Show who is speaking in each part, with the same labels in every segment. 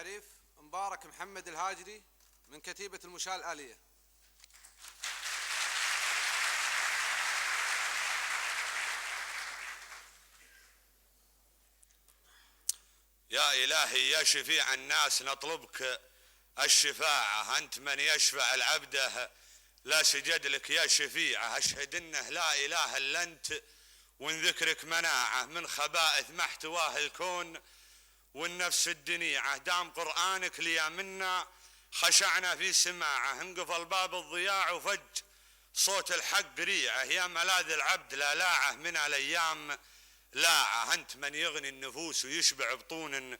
Speaker 1: تعريف مبارك محمد الهاجري من كتيبة المشاة الآلية.
Speaker 2: يا إلهي يا شفيع الناس نطلبك الشفاعة، أنت من يشفع العبده لا سجد لك يا شفيعة. أشهد أنه لا إله إلا أنت وإن ذكرك مناعة من خبائث ما احتواه الكون والنفس الدنيعة. دام قرآنك ليا منا خشعنا في سماعه، انقفل باب الضياع وفج صوت الحق ريعه. يا ملاذ العبد لا لاعه من الأيام لاعه، أنت من يغني النفوس ويشبع بطون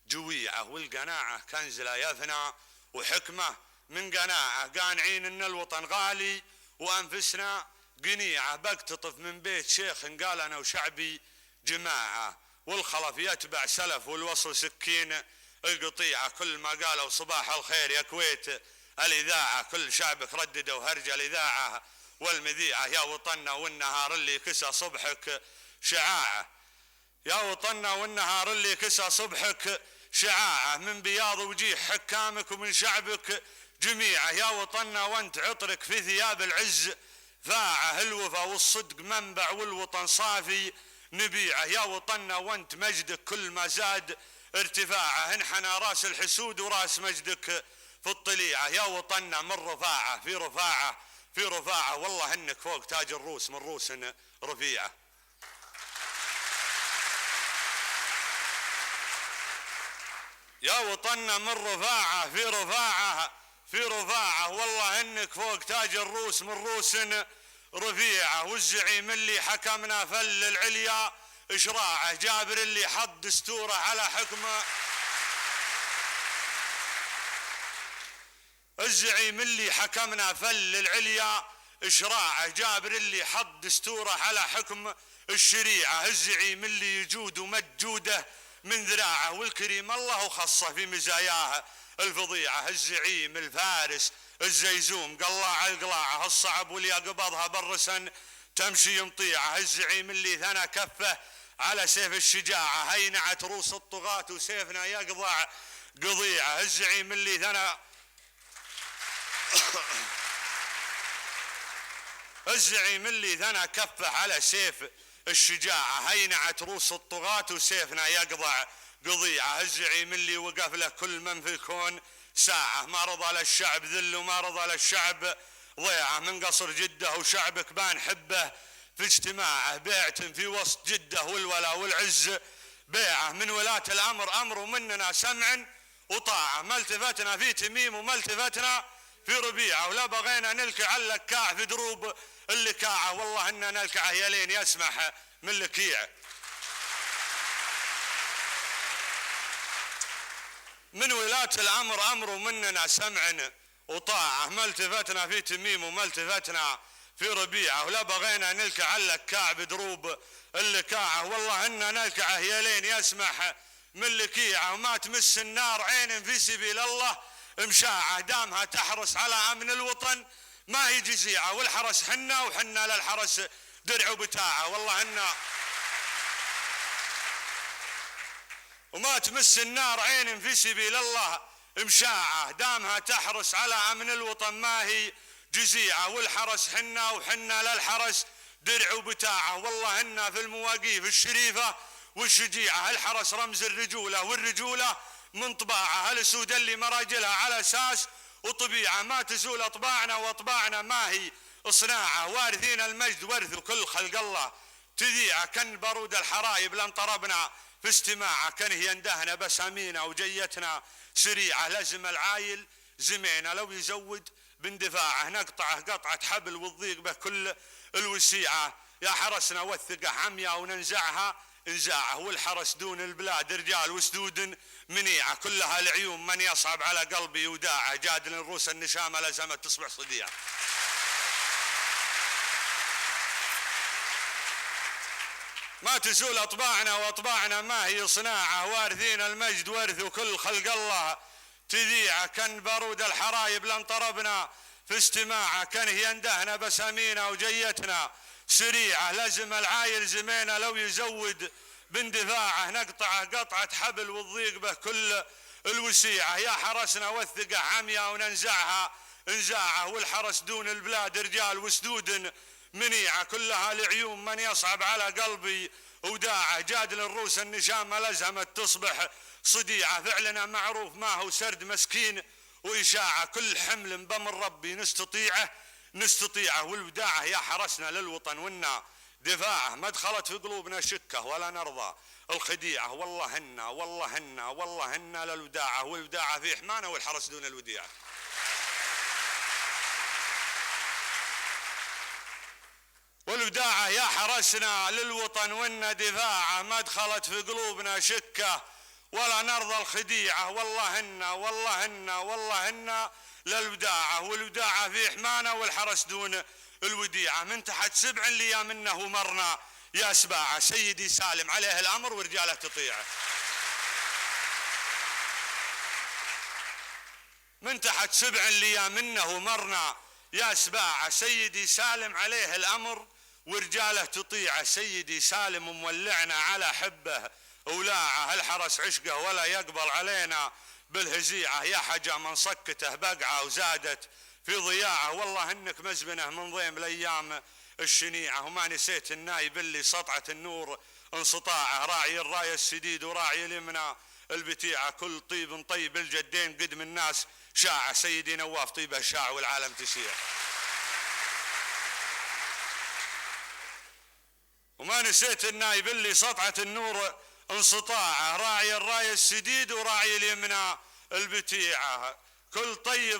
Speaker 2: جويعه. والقناعة كنز لا يفنى وحكمة من قناعة، قانعين ان الوطن غالي وانفسنا قنيعة. بقتطف من بيت شيخ قال انا وشعبي جماعة، والخلف يتبع سلف والوصل سكين القطيعة. كل ما قالوا صباح الخير يا كويت الإذاعة، كل شعبك رددوا هرج الإذاعة والمذيعة. يا وطننا والنهار اللي كسى صبحك شعاعة، يا وطننا والنهار اللي كسى صبحك شعاعة. من بياض وجيه حكامك ومن شعبك جميعه. يا وطننا وانت عطرك في ثياب العز فاعه، الوفا والصدق منبع والوطن صافي نبيعه. يا وطننا وانت مجدك كل ما زاد ارتفاعه، انحنى راس الحسود وراس مجدك في الطليعه. يا وطننا من رفاعه في رفاعه في رفاعه، والله انك فوق تاج الروس من روس رفيعه. يا وطننا من رفاعه في رفاعه في رفاعه، والله انك فوق تاج الروس من روس رفيعه. والزعيم اللي حكمنا فل العليا اشراعه، جابر اللي حط دستوره على حكمه. الزعيم اللي حكمنا فل العليا اشراعه، جابر اللي حط دستوره على حكم الشريعه. الزعيم اللي يجود ومد جوده من ذراعه، والكريم الله خصه في مزاياه الفظيعه. الزعيم الفارس الزيزوم قلاع القلاعه، الصعب واللي قبضها برسا تمشي يمطيعه. الزعيم اللي ثنى كفه على سيف الشجاعه، هينعت روس الطغاة وسيفنا يقضع قضيعه. الزعيم اللي ثنى الزعيم اللي ثنى كفه على سيف الشجاعة، هينعت روس الطغاة وسيفنا يقضع قضيعه. الزعيم اللي وقف له كل من في الكون ساعة، ما رضى للشعب ذل وما رضى للشعب ضيعه. من قصر جده وشعبك بان حبه في اجتماعه، بيعة في وسط جده والولا والعز بيعه. من ولاة الأمر أمر ومننا سمع وطاعة، ما التفتنا في تميم وما التفتنا في ربيعه. ولا بغينا نلكع اللكاع في دروب اللكاعه، والله إننا نلكعه يا لين يسمح من لكيع. من ولاة الأمر أمر ومننا سمع وطاعة، ما التفتنا في تميم وما التفتنا في ربيعه. ولا بغينا نلكع اللكاع بدروب اللكاعه، والله إننا نلكعه يا لين يسمح من لكيعه. وما تمس النار عين في سبيل الله مشاعه، دامها تحرس على أمن الوطن ما هي جزيعه. والحرس حنا وحنا للحرس درع وبتاعه، والله إنا وما تمس النار عين في سبيل الله مشاعه، دامها تحرس على أمن الوطن ما هي جزيعه. والحرس حنا وحنا للحرس درع وبتاعه، والله إنا في المواقيف الشريفة والشجيعة. الحرس رمز الرجولة والرجولة من طباعه، الأسود اللي مراجلها على أساس وطبيعة. ما تزول أطباعنا وأطباعنا ما هي صناعة، وارثين المجد ورث كل خلق الله تذيعه. كان بارود الحرايب لن طربنا في استماعه، كان هي اندهنا بسامينا وجيتنا سريعه. لزم العايل زمينا لو يزود باندفاعه، نقطعه قطعة حبل والضيق به كل الوسيعة. يا حرسنا وثقه عميا وننزعها انزاعه، والحرس دون البلاد رجال وسدود منيعه. كلها العيون من يصعب على قلبي وداعه، جادل الروس النشامه لزمت تصبح صديعه. ما تزول أطباعنا وأطباعنا ما هي صناعة، وارثين المجد ورث كل خلق الله تذيعه. كان بارود الحرايب لن طربنا في استماعه، كان هي اندهنا بسامينا وجيتنا سريعه. لزم العايل زمينا لو يزود باندفاعه، نقطعه قطعة حبل والضيق به كل الوسيعة، يا حرسنا والثقة عمياء وننزعها انزاعه، والحرس دون البلاد رجال وسدود منيعة، كلها لعيون من يصعب على قلبي وداعه، جاد للروس النشامة لزمت تصبح صديعة، فعلنا معروف ما هو سرد مسكين وإشاعة، كل حمل بمر ربي نستطيعه، والوداعة يا حرسنا للوطن ونا دفاعه، ما دخلت في قلوبنا شكه ولا نرضى الخديعة، والله هنا للوداعة، والوداعة في حمانة والحرس دون الوديعة. والوداعة يا حرسنا للوطن ونا دفاعه، ما دخلت في قلوبنا شكه ولا نرضى الخديعة، والله هنا للوداعة، والوداعة في حمانة والحرس دون الوديعة، من تحت 7 ليا منه ومرنا يا سباعة، سيدي سالم عليه الأمر ورجاله تطيعه. من تحت 7 ليا منه ومرنا يا سباعة، سيدي سالم عليه الأمر ورجاله تطيعه، سيدي سالم مولعنا على حبه ولاعه، الحرس عشقه ولا يقبل علينا بالهزيعة، يا حجا من صكته بقعه وزادت في ضياعه، والله انك مزبنه من ضيم الايام الشنيعة، وما نسيت النايب اللي سطعة النور انسطاعه، راعي الراية السديد وراعي اليمنى البتيعة، كل طيب طيب الجدين قدم الناس شاعة، سيدي نواف طيبه شاع والعالم تشيع. وما نسيت النايب اللي سطعة النور انسطاعه، راعي الراية السديد وراعي اليمنى البتيعة، كل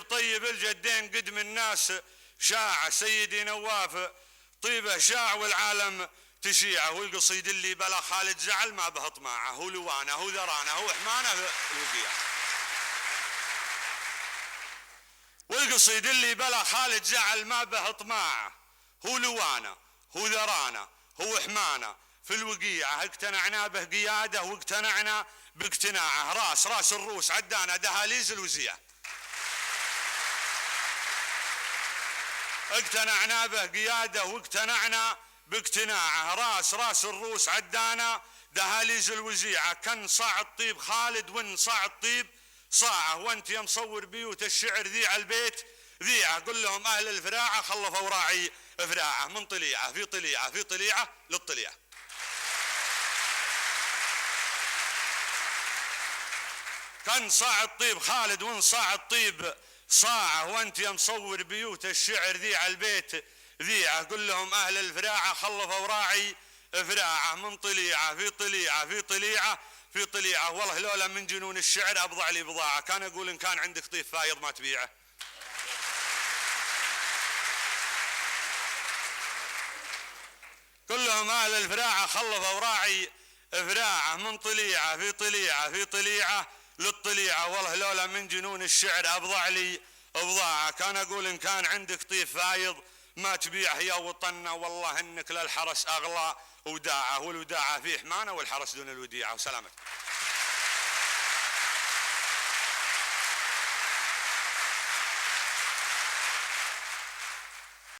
Speaker 2: طيب الجدين قدم الناس شاعة، سيدي نواف طيبه شاع والعالم تشيعه، والقصيد اللي بلا خالد زعل ما به طماعه، هو لوانه هو ذرانه هو حمانه الوقيعة، والقصيد اللي بلا خالد زعل ما به طماعه، هو لوانه هو ذرانه هو حمانه في الوقيعة، اقتنعنا به قياده واقتنعنا باقتناعه، راس الروس عدانا دهاليز الوزيع، اقتنعنا به قياده واقتنعنا باقتناعه، راس الروس عدانا دهاليز الوزيعة، كان صاع الطيب خالد وان صاع الطيب صاعه، وانت يا مصور بيوت الشعر ذيع البيت ذيعه، قل لهم اهل الفراعه خلفوا راعي فراعه، من طليعه في طليعه للطليعه. كان صاع الطيب خالد وان صاع الطيب صاعه، وانت يا مصور بيوت الشعر ذيع البيت ذيعه، قل لهم اهل الفراعه خلفوا راعي فراعه، من طليعه في طليعه، والله لولا من جنون الشعر ابضع لي بضاعه، كان اقول ان كان عندك طيب فايض ما تبيعه. كلهم اهل الفراعه خلفوا راعي فراعه، من طليعه في طليعه للطليعه، والله لولا من جنون الشعر ابضع لي بضاعه، كان اقول ان كان عندك طيب فايض ما تبيعه يا وطننا، والله انك للحرس اغلى وداعه، والوداعه في حمانه والحرس دون الوديعه، وسلامتك.